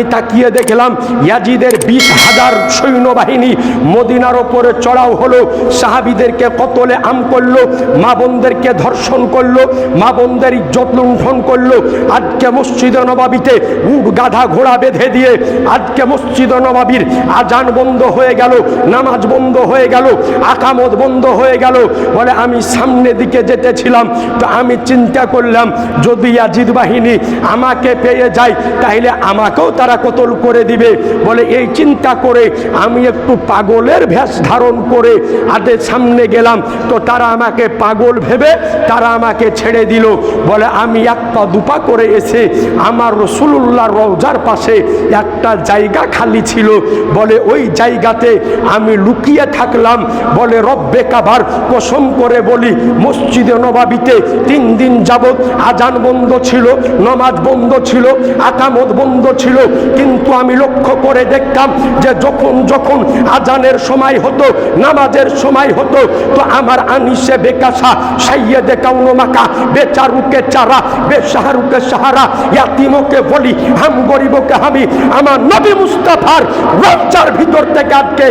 তাকিয়ে দেখলাম ইয়াজিদের 20,000 সৈন্যবাহিনী মদিনার ওপরে চড়াও হলো, সাহাবীদেরকে কতলে আম করলো, মা বোনদেরকে ধর্ষণ করলো, মা বোনদের ইজ্জত লুণ্ঠন করলো। আজকে মসজিদে নববীতে উট গাধা ঘোড়া বেঁধে দিয়ে আজকে মসজিদে নববীর আজান বন্ধ হয়ে গেল, নামাজ বন্ধ হয়ে গেল, আকামত বন্ধ হয়ে গেল। বলে আমি সামনের দিকে যেতেছিলাম, তো আমি চিন্তা করলাম যদি ইয়াজিদ বাহিনী আমাকে পেয়ে যায় তাহলে আমাকেও তারা কতল করে দিবে। বলে এই চিন্তা করে আমি একটু পাগলের ভেষ ধারণ করে আদের সামনে গেলাম, তো তারা আমাকে পাগল ভেবে তারা আমাকে ছেড়ে দিল। বলে আমি এক পা দুপা করে এসে আমার রাসূলুল্লাহর রওজার পাশে একটা জায়গা খালি ছিল, বলে ওই জায়গাতে আমি লুকিয়ে থাকলাম। বলে রব্বে কাবার কসম করে বলি মসজিদে নববীতে 3 দিন যাবত আজান বন্ধ ছিল, নামাজ বন্ধ ছিল, আকামত বন্ধ ছিল, কিন্তু আমি লক্ষ্য করে দেখতাম যে যখন যখন আজানের সময় হতো, নামাজের সময় হতো, তো আমার আনিসে বেকাশা সাইয়েদে কাউনো মাকা বেচারুকে চারা বেশাহরুকে সাহারা ইয়াতিমকে বলি হাম গরিবকে হামি, আমার নবী মুস্তাফার রওজার ভিতর থেকে আজকে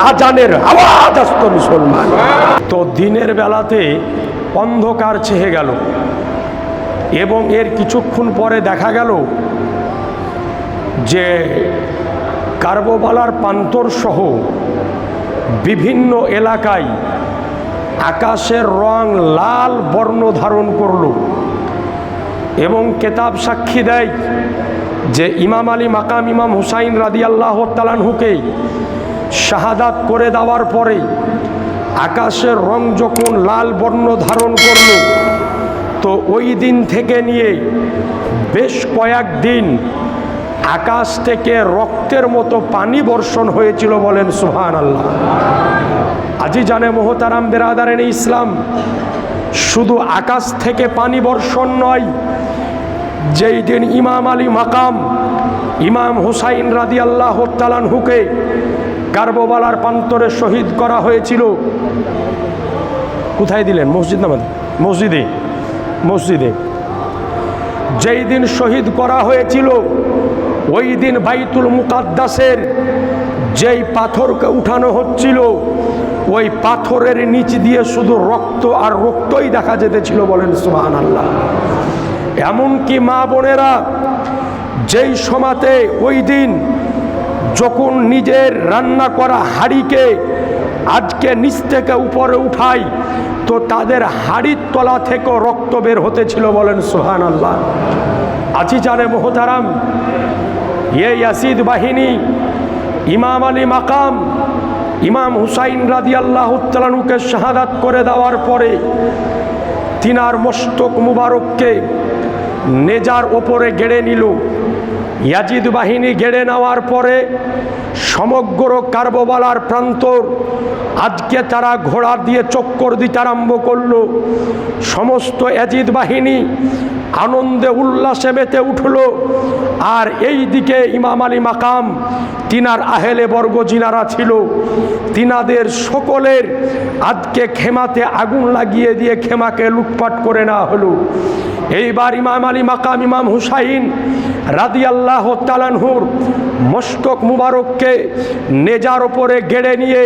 আজানের আওয়াজ আসতো মুসলমান। তো দিনের বেলাতে অন্ধকার ছেয়ে গেল এবং এর কিছুক্ষণ পরে দেখা গেল যে কারবালার প্রান্তর সহ বিভিন্ন এলাকায় আকাশের রং লাল বর্ণ ধারণ করল এবং কেতাব সাক্ষী দেয় যে ইমাম আলী মাকাম ইমাম হুসাইন রাদিয়াল্লাহু তাআলা আনহুকে শাহাদাত করে দেওয়ার পরে আকাশের রং যখন লাল বর্ণ ধারণ করল, তো ওই দিন থেকে নিয়ে বেশ কয়েকদিন আকাশ থেকে রক্তের মতো পানি বর্ষণ হয়েছিল। বলেন সুবহানাল্লাহ। আজি জানে মোহতারাম বেরাদারেন ইসলাম, শুধু আকাশ থেকে পানি বর্ষণ নয়, যেই দিন ইমাম আলী মাকাম ইমাম হুসাইন রাদিয়াল্লাহু তাআলা আনহুকে কারবালার প্রান্তরে শহীদ করা হয়েছিল। কোথায় দিলেন? মসজিদ না মসজিদে? মসজিদে। যেই দিন শহীদ করা হয়েছিল ওই দিন বাইতুল মুকাদ্দাসের যেই পাথরকে উঠানো হচ্ছিল ওই পাথরের নিচ দিয়ে শুধু রক্ত আর রক্তই দেখা যেতেছিল। বলেন সুবহানাল্লাহ। এমনকি মা বোনেরা যেই সময়তে ওই দিন যখন নিজের রান্না করা হাঁড়িকে আজকে নিচ থেকে উপরে উঠাই, তো তাদের হাঁড়ির তলা থেকেও রক্ত বের হতেছিল। বলেন সুবহানাল্লাহ। আজি জানে মোহতারাম, এই ইয়াজিদ বাহিনী ইমাম আলী মাকাম ইমাম হুসাইন রাদিয়াল্লাহু তাআলা আনহুকে শাহাদাত করে দেওয়ার পরে তিনার মস্তক মুবারককে নেজার ওপরে গেড়ে নিল। ইয়াজিদ বাহিনী গেড়ে নেওয়ার পরে সমগ্র কারবালার প্রান্তর আজকে তারা ঘোড়া দিয়ে চক্কর দিতে আরম্ভ করলো। সমস্ত ইয়াজিদ বাহিনী আনন্দে উল্লাসে মেতে উঠল। আর এই দিকে ইমাম আলী মাকাম তিনার আহেলে বর্গ জিনারা ছিল, তিনাদের সকলের আজকে খেমাতে আগুন লাগিয়ে দিয়ে খেমাকে লুটপাট করে নেওয়া হলো। এইবার ইমাম আলী মাকাম ইমাম হুসাইন রাদিয়াল্লাহু তাআলা আনহুর মস্তক মুবারককে নেজার ওপরে গেড়ে নিয়ে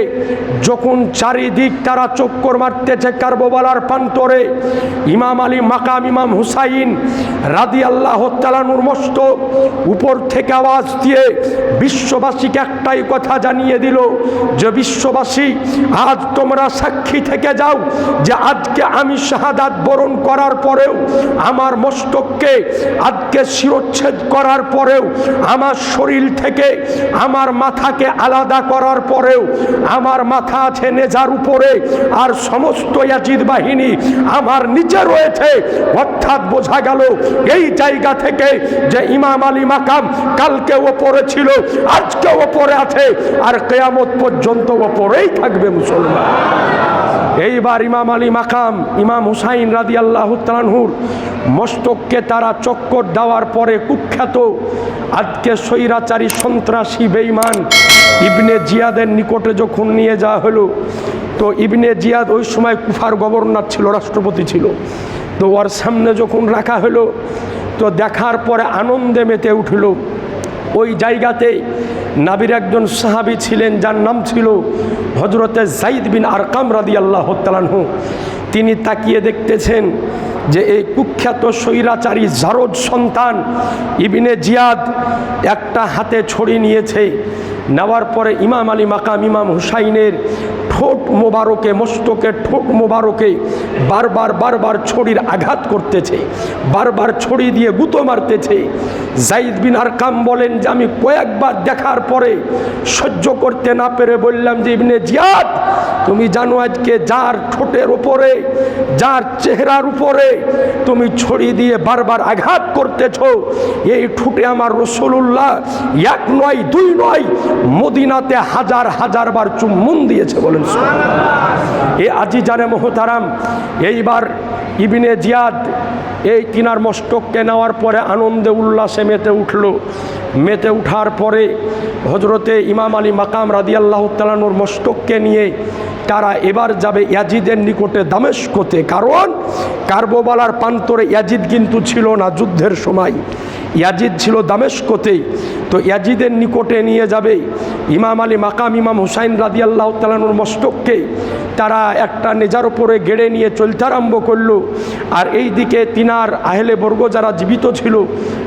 যখন চারিদিক তারা চক্কর মারতেছে কারবালার প্রান্তরে, ইমাম আলী মাকাম ইমাম হুসাইন রাদিয়াল্লাহু তাআলা আনহুর মস্তক উপর থেকে আওয়াজ দিয়ে বিশ্ববাসীকে একটাই কথা জানিয়ে দিল যে বিশ্ববাসী আজ তোমরা সাক্ষী থেকে যাও যে আজকে আমি শাহাদাত বরণ করার পরেও, আমার মস্তককে আজকে শিরচ্ছেদ করার পরেও, আমার শরীর থেকে আমার মাথাকে আলাদা করার পরেও আমার মাথা আছে নেজার উপরে আর সমস্ত ইয়াজিদ বাহিনী আমার নিচে রয়েছে। অর্থাৎ বোঝা গেল এই জায়গা থেকে যে ইমাম আলী মাকাম কালকে ওপরে ছিল, আজকে ওপরে আছে, আর কিয়ামত পর্যন্ত ওপরেই থাকবে মুসলমান। এইবার ইমাম আলী মাকাম ইমাম হুসাইন রাদিয়াল্লাহু তাআলা আনহুর মস্তককে তারা চক্কর দেওয়ার পরে কুখ্যাত আজকে স্বৈরাচারী সন্ত্রাসী বেঈমান ইবনে জিয়াদের নিকটে যখন নিয়ে যাওয়া হলো, তো ইবনে জিয়াদ ওই সময় কুফার গভর্নর ছিল, রাষ্ট্রপতি ছিল। তো ওর সামনে যখন রাখা হলো তো দেখার পরে আনন্দে মেতে উঠল। ওই জায়গাতে নবীর একজন সাহাবী ছিলেন, যার নাম ছিল হযরতে যায়েদ বিন আরকাম রাদিয়াল্লাহু তাআলা আনহু। তিনি তাকিয়ে দেখতেছেন যে এই কুখ্যাত স্বৈরাচারী জারদ সন্তান ইবনে জিয়াদ একটা হাতে ছড়ি নিয়েছে। নেওয়ার পরে ইমাম আলী মাকাম ইমাম হুসাইনের ঠোঁট মোবারকে, মস্তকে ঠোঁট মোবারকে বারবার ছড়ির আঘাত করতেছে, বারবার ছড়ি দিয়ে গুঁতো মারতেছে। যায়েদ বিন আরকাম বলেন যে আমি কয়েকবার দেখার পরে সহ্য করতে না পেরে বললাম যে ইবনে জিয়াদ, তুমি জানো আজকে যার ঠোঁটের উপরে, যার চেহারার উপরে তুমি ছড়ি দিয়ে বারবার আঘাত করতেছ, এই ঠোঁটে আমার রাসূলুল্লাহ এক নয় দুই নয় মদিনাতে হাজার হাজার বার চুম্বন দিয়েছে। বলেন এ আজিজানে মোহতারাম। এইবার ইবনে জিয়াদ এই তিনার মস্তককে নেওয়ার পরে আনন্দে উল্লাসে মেতে উঠল। মেতে উঠার পরে হযরতে ইমাম আলী মাকাম রাদিয়াল্লাহু তাআলা আনহুর মস্তককে নিয়ে তারা এবার যাবে ইয়াজিদের নিকটে দামেস্কতে। কারণ কারবালার প্রান্তরে ইয়াজিদ কিন্তু ছিল না যুদ্ধের সময়, ইয়াজিদ ছিল দামেস্কতে। তো ইয়াজিদের নিকটে নিয়ে যাবে ইমাম আলী মাকাম ইমাম হুসাইন রাদিয়াল্লাহু তাআলা আনহুর মস্তককে তারা একটা নেজার উপরে গেড়ে নিয়ে চলতে আরম্ভ করলো। আর এই দিকে তিনার আহলে বর্গ যারা জীবিত ছিল,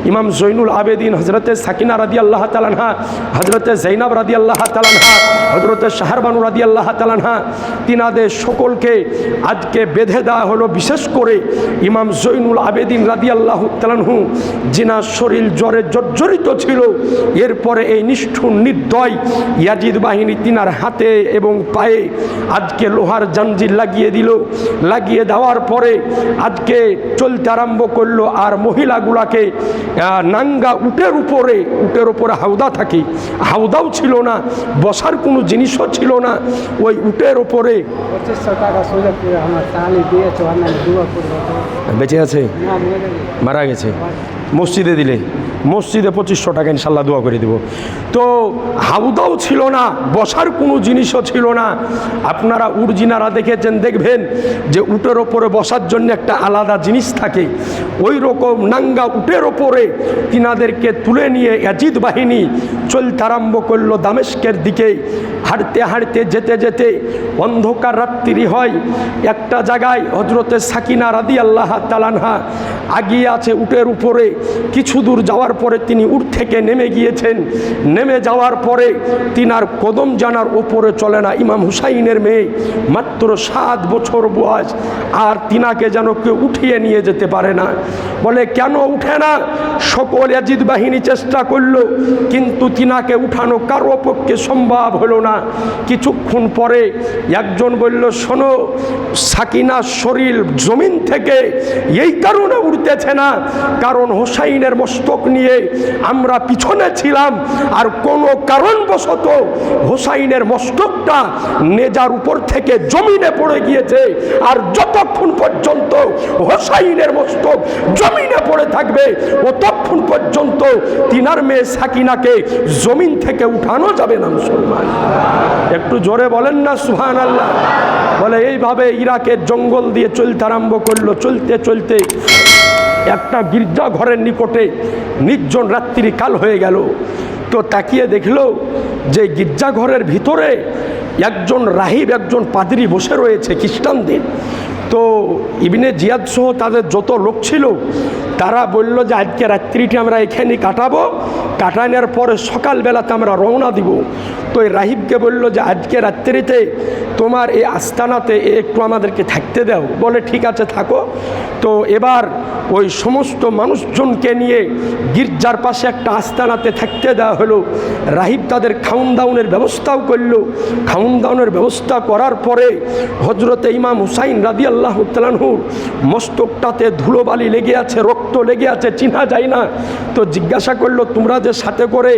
ইমাম জৈনুল আবেদিন, হযরতে সাকিনা রাদিয়াল্লাহু তাআলা আনহা, হযরতে যায়েনাব রাদিয়াল্লাহু তাআলা আনহা, হযরতে শাহরবানু রাদিয়াল্লাহু তাআলা আনহা, তিনাদের সকলকে আজকে বেঁধে দেওয়া হলো। বিশেষ করে ইমাম জৈনুল আবেদিন রাদিয়াল্লাহু তাআলা আনহু, যিনার শরীর জ্বরে জর্জরিত ছিল, এরপরে এই নিষ্ঠুর নির্দয় ইয়াজিদ বাহিনী তিনার হাতে এবং পায়ে আজকে লোহার জাঞ্জির লাগিয়ে দিল। লাগিয়ে দেওয়ার পরে আজকে চলতে আরম্ভ করলো। আর মহিলাগুলাকে নাঙ্গা উটের উপরে হাউদা থাকে, হাউদাও ছিল না, বসার কোনো জিনিসও ছিল না, ওই উটের উপরে। বেঁচে আছে, মারা গেছে, মসজিদে দিলে মসজিদে 2500 টাকা ইনশাল্লাহ দোয়া করে দেব। তো হাউদাও ছিল না, বসার কোনো জিনিসও ছিল না। আপনারা উট যিনারা দেখেছেন দেখবেন যে উটের ওপরে বসার জন্য একটা আলাদা জিনিস থাকে, ওই রকম নাঙ্গা উটের ওপরে তিনাদেরকে তুলে নিয়ে ইয়াজিদ বাহিনী চলতে আরম্ভ করলো দামেস্কের দিকে। হাঁটতে হাঁটতে যেতে যেতে অন্ধকার রাত্রি হয়। একটা জায়গায় হযরতে সাকিনা রাদিয়াল্লাহু তাআলা আনহা আগিয়ে আছে উটের উপরে। কিছু দূর যাওয়ার পরে তিনি উট থেকে নেমে গিয়েছেন। নেমে যাওয়ার পরে তিনার কদম জানার ওপরে চলে না। ইমাম হুসাইনের মেয়ে, মাত্র 7 বছর বয়স, আর তিনাকে যেন কেউ উঠিয়ে নিয়ে যেতে পারে না। বলে কেন উঠে না? সকল ইয়াজিদ বাহিনী চেষ্টা করলো, কিন্তু তিনাকে উঠানো কারো পক্ষে সম্ভব হলো না। কিছুক্ষণ পরে একজন বলল, শোনো, সাকিনার শরীর জমিন থেকে এই কারণে উঠতেছে না, কারণ হুসাইনের মস্তক নিয়ে আমরা পিছনে ছিলাম, আর কোনো কারণবশত হুসাইনের মস্তকটা নেজার উপর থেকে জমিনে পড়ে গিয়েছে। আর যতক্ষণ পর্যন্ত হুসাইনের মস্তক জমিনে পড়ে থাকবে, ততক্ষণ পর্যন্ত তিনার মেয়ে সাকিনাকে জমিন থেকে উঠানো যাবে না। মুসলমান একটু জোরে বলেন না সুবহানাল্লাহ। বলে এইভাবে ইরাকের জঙ্গল দিয়ে চলতে আরম্ভ করলো। চলতে চলতে একটা গির্জা ঘরের নিকটে নির্জন রাত্রি কাল হয়ে গেল। তো তাকিয়ে দেখলো যে গির্জাঘরের ভিতরে একজন রাহিব, একজন পাদ্রী বসে রয়েছে খ্রিস্টানদের। তো ইবনে জিয়াদ সহ তাদের যত লোক ছিল তারা বলল যে আজকে রাত্রিটি আমরা এখানে কাটাবো, কাটানোর পরে সকালবেলাতে আমরা রওনা দিব। তো এই রাহিবকে বলল যে আজকে রাত্রিতে তোমার এই আস্তানাতে একটু আমাদেরকে থাকতে দাও। বলে ঠিক আছে থাকো। তো এবার ওই সমস্ত মানুষজনকে নিয়ে গির্জার পাশে একটা আস্তানাতে থাকতে দেওয়া হলো। রাহিব তাদের খাউন দাউনের ব্যবস্থাও করলো। খাউন দাউনের ব্যবস্থা করার পরে হযরতে ইমাম হুসাইন রাদিয়াল্লাহু তাআলা আনহুর মস্তকটাতে ধুলোবালি লেগে আছে, রক্ত লেগে আছে, চিনা যায় না। তো জিজ্ঞাসা করলো, তোমরা যে সাথে করে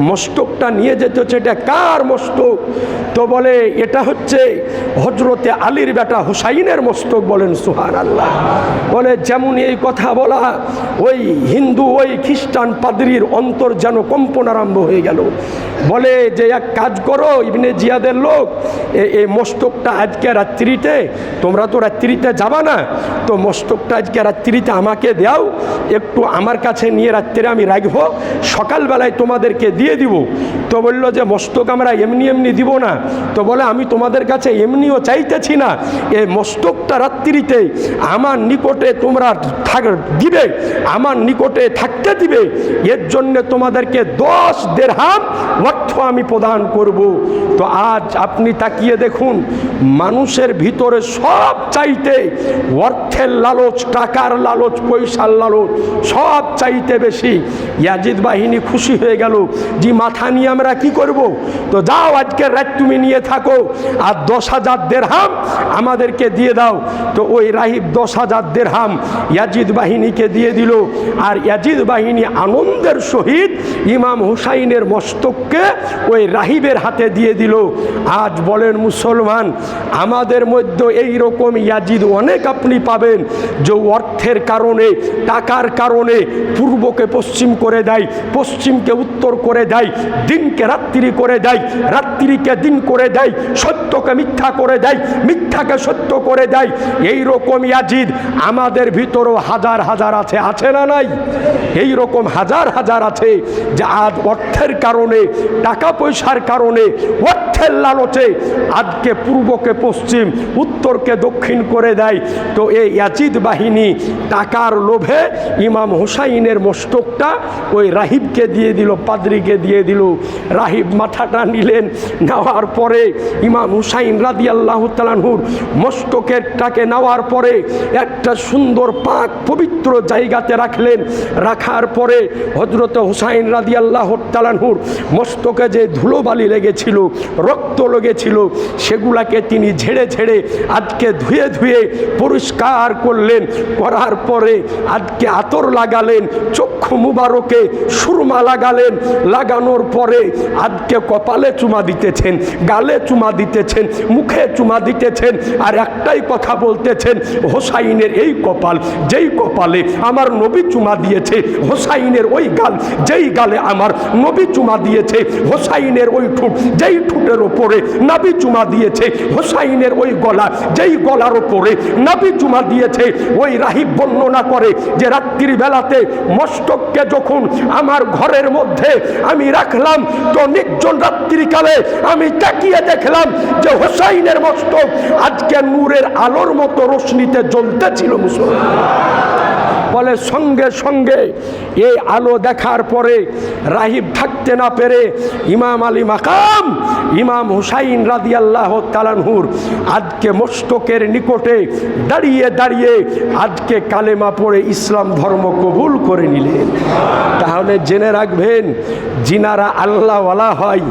মস্তকটা নিয়ে যেতে হচ্ছে, এটা কার মস্তক? তো বলে এটা হচ্ছে হযরতে আলীর বেটা হুসাইনের মস্তক। বলেন সুবহানাল্লাহ। বলে যেমন এই কথা বলা, ওই হিন্দু ওই খ্রিস্টান পাদ্রীর অন্তর যেন কম্পন আরম্ভ হয়ে গেল। বলে যে এক কাজ করো ইবনে জিয়াদের লোক, এই মস্তকটা আজকে রাত্রিতে, তোমরা তো রাত্রিতে যাবা না, তো মস্তকটা আজকে রাত্রিতে আমাকে দাও, একটু আমার কাছে নিয়ে রাত্রে আমি রাখবো, সকালবেলায় তোমাদেরকে দিয়ে দিব। তো বললো যে মস্তক আমরা এমনি এমনি দিব না। তো বলে আমি তোমাদের কাছে এমনিও চাইতেছি না, এই মস্তকটা রাত্রিতে আমার নিকটে তোমরা দিবে, আমার নিকটে থাকতে দিবে, এর জন্য তোমাদেরকে 10 দিরহাম অর্থ আমি প্রদান করব। তো আজ আপনি তাকিয়ে দেখুন, মানুষের ভিতরে সব চাইতে অর্থের লালচ, টাকার লালচ, পয়সার লালচ সব চাইতে বেশি। ইয়াজিদ বাহিনী খুশি হয়ে গেল, যে মাথা নিয়ে আমরা কি করব? তো যাও আজকের রাত তুমি নিয়ে থাকো, আর 10,000 দিরহাম আমাদেরকে দিয়ে দাও। তো ওই রাহিব 10,000 দিরহাম ইয়াজিদ বাহিনীকে দিয়ে দিল। আর ইয়াজিদ বাহিনী আনন্দের সহিত ইমাম হুসাইনের মস্তককে ওই রাহিবের হাতে দিয়ে দিল। আজ বলেন মুসলমান, আমাদের মধ্যে এই রকম ইয়াজিদ অনেক আপনি পাবেন, যে অর্থের কারণে, টাকার কারণে পূর্বকে পশ্চিম করে দেয়, পশ্চিমকে উত্তর করে দেয়, দিনকে রাত্রি করে দেয়, রাত্রিকে দিন করে দেয়, সত্যকে মিথ্যা করে দেয়, মিথ্যাকে সত্য করে দেয়। এই রকম ইয়াজিদ আমাদের ভিতরেও হাজার হাজার আছে, আছে না নাই? এই রকম হাজার হাজার আছে, যে আজ অর্থের কারণে, টাকা পয়সার কারণে, অর্থের লালচে আজকে পূর্বকে পশ্চিম, উত্তরকে দক্ষিণ করে দেয়। তো এই ইয়াজিদ বাহিনী টাকার লোভে ইমাম হুসাইনের মস্তকটা ওই রাহিবকে দিয়ে দিল, পাদ্রীকে দিয়ে দিল। রাহিব মাথাটা নিলেন, নেওয়ার পরে ইমাম হুসাইন রাদিয়াল্লাহু তাআলা আনহুর মস্তকেরটাকে নেওয়ার পরে একটা সুন্দর পাক পবিত্র জায়গাতে রাখলেন। রাখার পরে হযরত হুসাইন রাদিয়াল্লাহু তাআলা আনহুর মস্তকে যে ধুলোবালি লেগেছিল, রক্ত লেগেছিল, সেগুলাকে তিনি ঝেড়ে ঝেড়ে আজকে ধুয়ে ধুয়ে পরিষ্কার করলেন। করার পরে আজকে আতর লাগালেন, চক্ষু মুবারকে সুরমা লাগালেন। লাগানোর পরে আজকে কপালে চুমা দিতেছেন, গালে চুমা দিতেছেন, মুখে চুমা দিতেছেন, আর একটাই কথা বলতেছেন, হোসাইনের এই কপাল, যেই কপালে আমার নবী চুমা দিয়েছে, হোসাইনের ওই গাল, যেই গালে আমার নবী চুমা দিয়েছে, হোসাইনের ওই ঠোঁট, যেই ঠোঁটের ওপরে নবী চুমা দিয়েছে, হোসাইনের ওই গলা, যেই গলার ওপরে নবী চুমা দিয়েছে। ওই রাহিব বর্ণনা করে যে রাত্রি বেলাতে মস্তককে যখন আমার ঘরের মধ্যে আমি রাখলাম, তো নির্জন রাত্রিকালে আমি তাকিয়ে দেখলাম যে হোসাইনের মস্তক আজকে নূরের আলোর মতো রোশনিতে জ্বলতেছিল। মুসলমান বলে সঙ্গে সঙ্গে এই আলো দেখার পরে রাহিব থাকতে না পেরে ইমাম আলী মাকাম, ইমাম হুসাইন রাদিয়াল্লাহু তাআলা আনহুর আজকে মস্তকের নিকটে দাঁড়িয়ে দাঁড়িয়ে আজকে কালেমা পড়ে ইসলাম ধর্ম কবুল করে নিলেন। তাহলে জেনে রাখবেন, জিনারা আল্লাহওয়ালা হয়,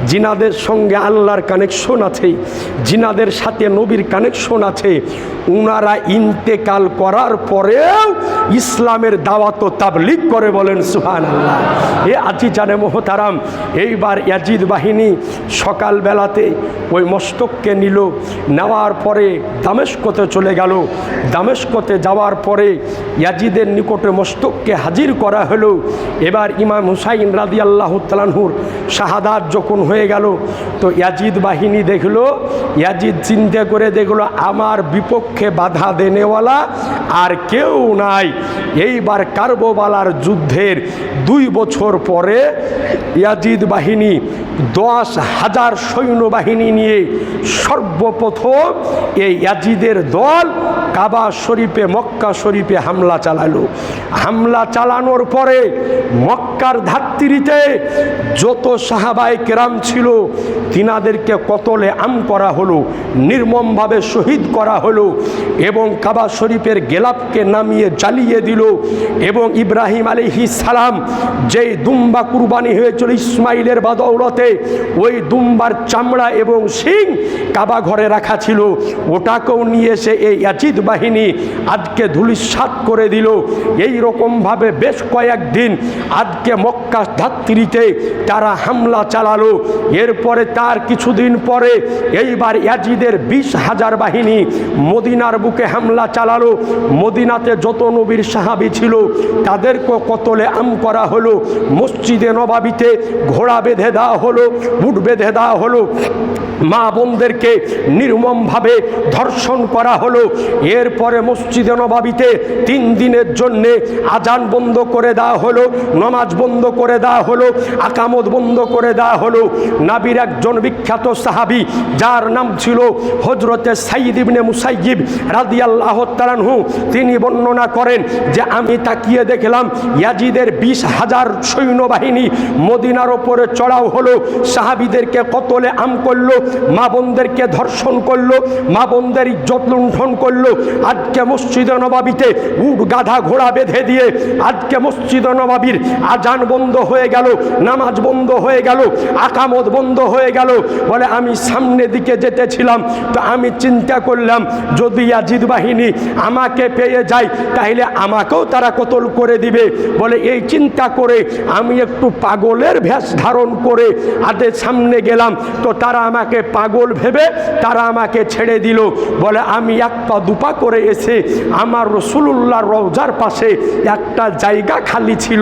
জিনাদের সঙ্গে আল্লাহর কানেকশন আছে, জিনাদের সাথে নবীর কানেকশন আছে, উনারা ইন্তেকাল করার পরেও ইসলামের দাওয়াত ও তাবলীগ করে। বলেন সুবহানাল্লাহ। এ আজিজানে মোহতারাম, এইবার ইয়াজিদ বাহিনী সকালবেলাতে ওই মস্তককে নিল, নেওয়ার পরে দামেস্কতে চলে গেল। দামেস্কতে যাওয়ার পরে ইয়াজিদের নিকটে মস্তককে হাজির করা হলো। এবার ইমাম হুসাইন রাদিয়াল্লাহু তাআলা আনহুর শাহাদাত যখন হয়ে গেল, তো ইয়াজিদ বাহিনী দেখলো, ইয়াজিদ চিন্তা করে দেখলো আমার বিপক্ষে বাধা দেনেওয়ালা আর কেউ নাই। এইবার কারবালার যুদ্ধের 2 বছর পরে ইয়াজিদ বাহিনী 10,000 সৈন্যবাহিনী নিয়ে সর্বপ্রথম এই ইয়াজিদের দল কাবা শরীফে, মক্কা শরীফে হামলা চালালো। হামলা চালানোর পরে মক্কার ধাত্রীতে যত সাহাবায়ে কেরাম ছিল তিনাদেরকে কতলে আম করা হলো, নির্মমভাবে শহীদ করা হলো, এবং কাবা শরীফের গেলাপকে নামিয়ে জ্বালিয়ে দিল। এবং ইব্রাহিম আলাইহিস সালাম যেই দুম্বা কুরবানি হয়েছিল ইসমাইলের বদৌলতে, ওই দুম্বার চামড়া এবং শিং কাবা ঘরে রাখা ছিল, ওটাকেও নিয়ে এসে এই ইয়াজিদ বাহিনী আজকে ধূলিসাৎ করে দিল। এই রকমভাবে বেশ কয়েকদিন আজকে মক্কা ধাত্রীতে তারা হামলা চালালো। এরপরে তার কিছুদিন পরে এইবার ইয়াজিদের 20,000 বাহিনী মদিনার বুকে হামলা চালালো। মদিনাতে যত নবীর সাহাবী ছিল তাদেরকে কতলে আম করা হলো। মসজিদে নবাবিতে ঘোড়া বেঁধে দেওয়া হলো, বুট বেঁধে দেওয়া হলো। মা বন্ধু বোনদেরকে নির্মমভাবে ধর্ষণ করা হলো। এরপরে মসজিদে নববীতে 3 দিনের জন্যে আজান বন্ধ করে দেওয়া হলো, নামাজ বন্ধ করে দেওয়া হলো, আকামত বন্ধ করে দেওয়া হলো। নবীর একজন বিখ্যাত সাহাবী যার নাম ছিল হযরতে সাইয়্যিদ ইবনে মুসাইয়্যিব রাদিয়াল্লাহু তাআলা আনহু, তিনি বর্ণনা করেন যে আমি তাকিয়ে দেখলাম ইয়াজিদের 20,000 সৈন্যবাহিনী মদিনার ওপরে চড়াও হলো, সাহাবীদেরকে কতলে আম করলো, মা বোনদেরকে ধর্ষণ করলো, মা বোনদের ইজ্জত লুণ্ঠন করলো। আজকে মসজিদে নববীতে উট গাধা ঘোড়া বেঁধে দিয়ে আজকে মসজিদে নববীর আজান বন্ধ হয়ে গেল, নামাজ বন্ধ হয়ে গেল, আকামত বন্ধ হয়ে গেল। বলে আমি সামনে দিকে যেতেছিলাম, তো আমি চিন্তা করলাম যদি ইয়াজিদ বাহিনী আমাকে পেয়ে যায় তাহলে আমাকেও তারা কতল করে দিবে। বলে এই চিন্তা করে আমি একটু পাগলের ভেষ ধারণ করে আদের সামনে গেলাম, তো তারা আমাকে পাগল ভেবে তারা আমাকে ছেড়ে দিল। বলে আমি 1 পা 2 পা করে এসে আমার রাসূলুল্লাহর রওজার পাশে একটা জায়গা খালি ছিল,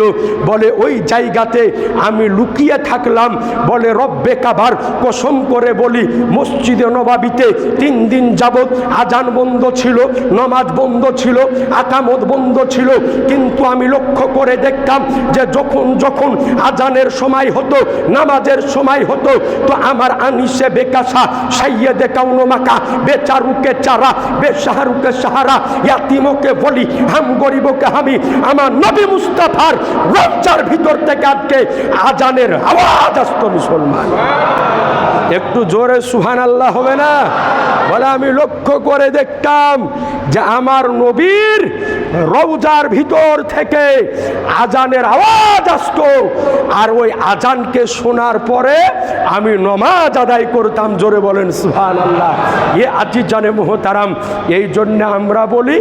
বলে ওই জায়গাতে আমি লুকিয়ে থাকলাম। বলে রব্বে কাবার কসম করে বলি মসজিদে নববীতে 3 দিন যাবত আজান বন্ধ ছিল, নামাজ বন্ধ ছিল, আকামত বন্ধ ছিল, কিন্তু আমি লক্ষ্য করে দেখতাম যে যখন যখন আজানের সময় হতো, নামাজের সময় হতো, তো আমার আনিসে বেকাশা সাইয়্যেদে কাউনো মাকা বেচারুকে চারা বেশাহরুকে সাহারা ইয়াতিমকে বলি হাম গরিবকে হামি, আমার নবী মুস্তাফার রওজার ভিতর থেকে আজকে আজানের আওয়াজ আসতো। মুসলমান একটু জোরে সুবহানাল্লাহ হবে না? বলে আমি লক্ষ্য করে দেখতাম যে আমার নবীর রওজার ভিতর থেকে আজানের আওয়াজ আসতো, আর ওই আজানকে শোনার পরে আমি নামাজ আদায় করতাম। জোরে বলেন সুবহানাল্লাহ। এ আজিজানে মুহতারাম, এই জন্য আমরা বলি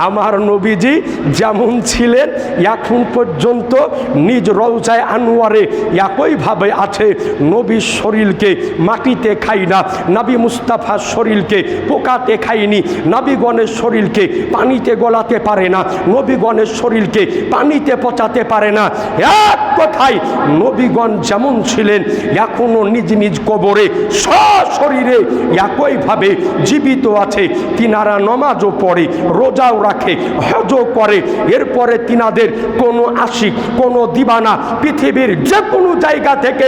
আমার নবীজি যেমন ছিলেন এখন পর্যন্ত নিজ রওজায় আনোয়ারে একইভাবে আছে। নবীর শরীরকে মাটিতে খাই না, নবী মুস্তাফার শরীরকে পোকাতে খাইনি, নবীগণের শরীরকে পানিতে গলাতে পারে না, নবীগণের শরীরকে পানিতে পচাতে পারে না। এক কথায় নবীগণ যেমন ছিলেন এখনো নিজ নিজ কবরে সশরীরে একইভাবে জীবিত আছে। তিনারা নামাজও পড়ে, রোজাও রাখে, হজও করে। এরপরে তিনাদের কোনো আশিক, কোনো দিবানা পৃথিবীর যে কোনো জায়গা থেকে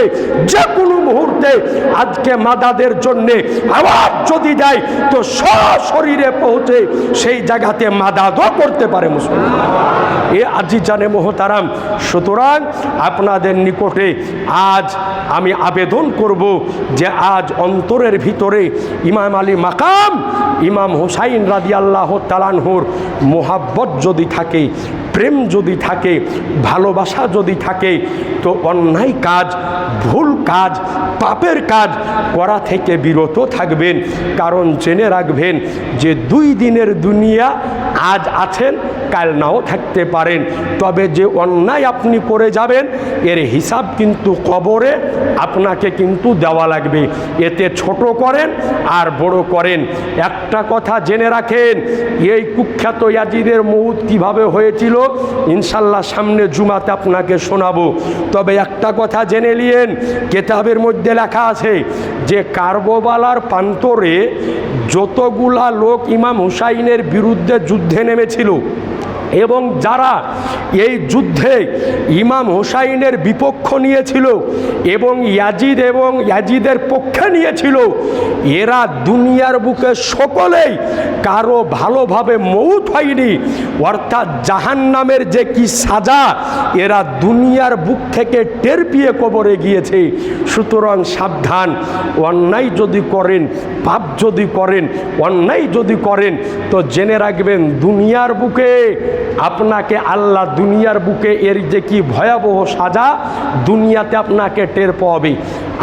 যে কোনো মুহূর্তে আজকে মাদাদের জন্যে আওয়াজ যদি দেয় তো সশরীরে পৌঁছে সেই জায়গাতে মাদাদও করতে পারে মুসলমান। এ আজিজানে মুহতারাম, সুতরাং আপনাদের নিকটে আজ আমি আবেদন করব যে আজ অন্তরের ভিতরে ইমাম আলী মাকাম ইমাম হুসাইন রাদিয়াল্লাহু তাআলা আনহুর মোহাব্বত যদি থাকে, প্রেম যদি থাকে, ভালোবাসা যদি থাকে, তো অন্যায় কাজ, ভুল কাজ, পাপের কাজ করা থেকে বিরত থাকবেন। কারণ জেনে রাখবেন যে 2 দিনের দুনিয়া, আজ আছেন কাল নাও থাকতে পারেন। তবে যে অন্যায় আপনি করে যাবেন এর হিসাব কিন্তু কবরে আপনাকে কিন্তু দেওয়া লাগবে। এতে ছোট করেন আর বড় করেন। একটা কথা জেনে রাখেন, এই কুখ্যাত ইয়াজিদের মউত কিভাবে হয়েছিল ইনশাল্লাহ সামনে জুমাতে আপনাকে শোনাবো। তবে একটা কথা জেনে নিয়েন, কেতাবের মধ্যে লেখা আছে যে কারবালার প্রান্তরে যতগুলা লোক ইমাম হুসাইনের বিরুদ্ধে যুদ্ধে নেমেছিল এবং যারা এই যুদ্ধে ইমাম হুসাইনের বিপক্ষ নিয়েছিল এবং ইয়াজিদের পক্ষে নিয়েছিল, এরা দুনিয়ার বুকে সকলেই কারো ভালোভাবে মউত হয়নি। অর্থাৎ জাহান্নামের যে কি সাজা এরা দুনিয়ার বুক থেকে টের পেয়ে কবরে গিয়েছে। সুতরাং সাবধান, অন্যায় যদি করেন, পাপ যদি করেন, অন্যায় যদি করেন, তো জেনে রাখবেন দুনিয়ার বুকে আপনাকে আল্লাহ, দুনিয়ার বুকে এর যে কি ভয়াবহ সাজা দুনিয়াতে আপনাকে টের পাবে।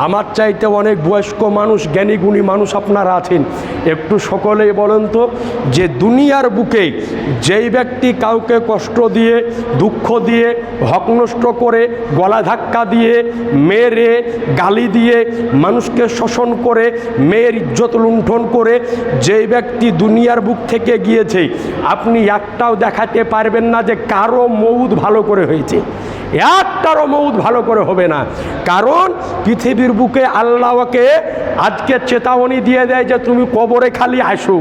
আমার চাইতে অনেক বয়স্ক মানুষ, জ্ঞানী গুণী মানুষ আপনারা আছেন, একটু সকলেই বলেন তো যে দুনিয়ার বুকে যেই ব্যক্তি কাউকে কষ্ট দিয়ে, দুঃখ দিয়ে, হক নষ্ট করে, গলা ধাক্কা দিয়ে, মেরে, গালি দিয়ে, মানুষকে শোষণ করে, মেয়ের ইজ্জত লুণ্ঠন করে যেই ব্যক্তি দুনিয়ার বুক থেকে গিয়েছে, আপনি একটাও দেখাতে পারবেন না যে কারো মউত ভালো করে হয়েছে। একটারও মৌত ভালো করে হবে না। কারণ পৃথিবীর বুকে আল্লাহকে আজকে চেতাবনী দিয়ে দেয় যে তুমি কবরে খালি আসো,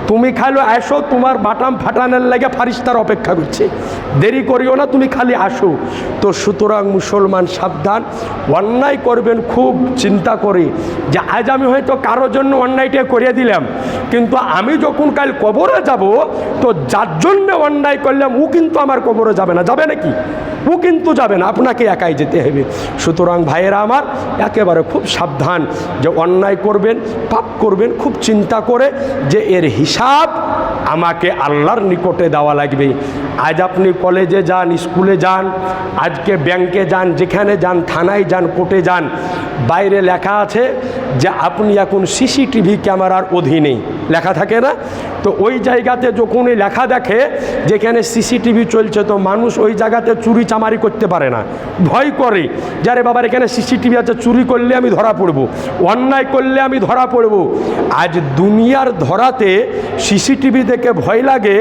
তুমি খালি আসো, তোমার বাটাম ফাটানোর লাগে ফারিস্তার অপেক্ষা করছে, দেরি করিও না, তুমি খালি আসো। তো সুতরাং মুসলমান সাবধান, অন্যায় করবেন খুব চিন্তা করে যে আজ আমি হয়তো কারোর জন্য অন্যায়টা করে দিলাম, কিন্তু আমি যখন কাল কবরে যাব তো যার জন্য অন্যায় করলাম ও কিন্তু আমার কবরে যাবে না, যাবে নাকি? ও কিন্তু যাবে না, আপনাকে একাই যেতে হবে। সুতরাং ভাইয়েরা আমার একেবারে খুব সাবধান যে অন্যায় করবেন, পাপ করবেন, খুব চিন্তা করে যে এর হিসাব আমাকে আল্লাহর নিকটে দেওয়া লাগবে। আজ আপনি কলেজে যান, স্কুলে যান, আজকে ব্যাংকে যান, যেখানে যান, থানায় যান, কোর্টে যান, বাইরে লেখা আছে যে আপনি এখন সিসিটিভি ক্যামেরার অধীনে, লেখা থাকে না? তো ওই জায়গাতে যখনই লেখা দেখে যেখানে সিসিটিভি চলছে তো মানুষ ওই জায়গাতে চুরি চামারি করতে পারে না, ভয় করে যারে বাবার এখানে সিসিটিভি আছে, চুরি করলে আমি ধরা পড়ব, অন্যায় করলে আমি ধরা পড়ব। আজ দুনিয়ার ধরাতে সিসিটিভি দেখে ভয় লাগে,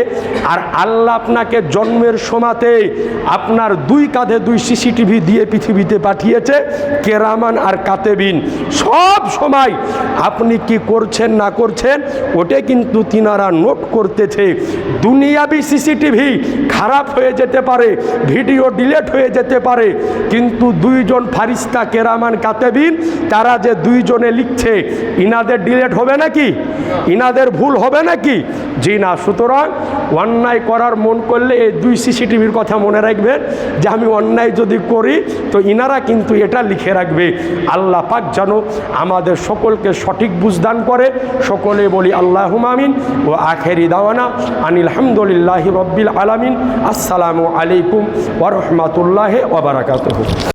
আর আল্লাহ আপনাকে জন্মের সময়তে আপনার দুই কাঁধে দুই সিসিটিভি দিয়ে পৃথিবীতে পাঠিয়েছে, কেরামান আর কাতেবিন। সব সময় আপনি কি করছেন না করছেন ওটা কিন্তু তিনারা নোট করতেছে। দুনিয়াবি সিসিটিভি খারাপ হয়ে যেতে পারে, ভিডিও ডিলিট হয়ে যেতে পারে, কিন্তু দুইজন ফারিস্তা কেরামান কাতেবিন তারা যে দুইজনে লিখছে, ইনাদের ডিলিট হবে নাকি? ইনাদের ভুল হবে নাকি? জি না। সুতরাং অন্যায় করার মন করলে এই দুই সিসিটিভির কথা মনে রাখবেন যে আমি অন্যায় যদি করি তো ইনারা কিন্তু এটা লিখে রাখবে। আল্লাহ পাক যেন আমাদের সকলকে সঠিক বুঝদান করে। সকলে বলি আল্লাহুম্মা আমিন। ও আখেরি দাওয়ানা আনিল হামদুলিল্লাহি রাব্বিল আলামিন। আসসালামু আলাইকুম ওয়া রাহমাতুল্লাহি ওয়া বারাকাতুহু।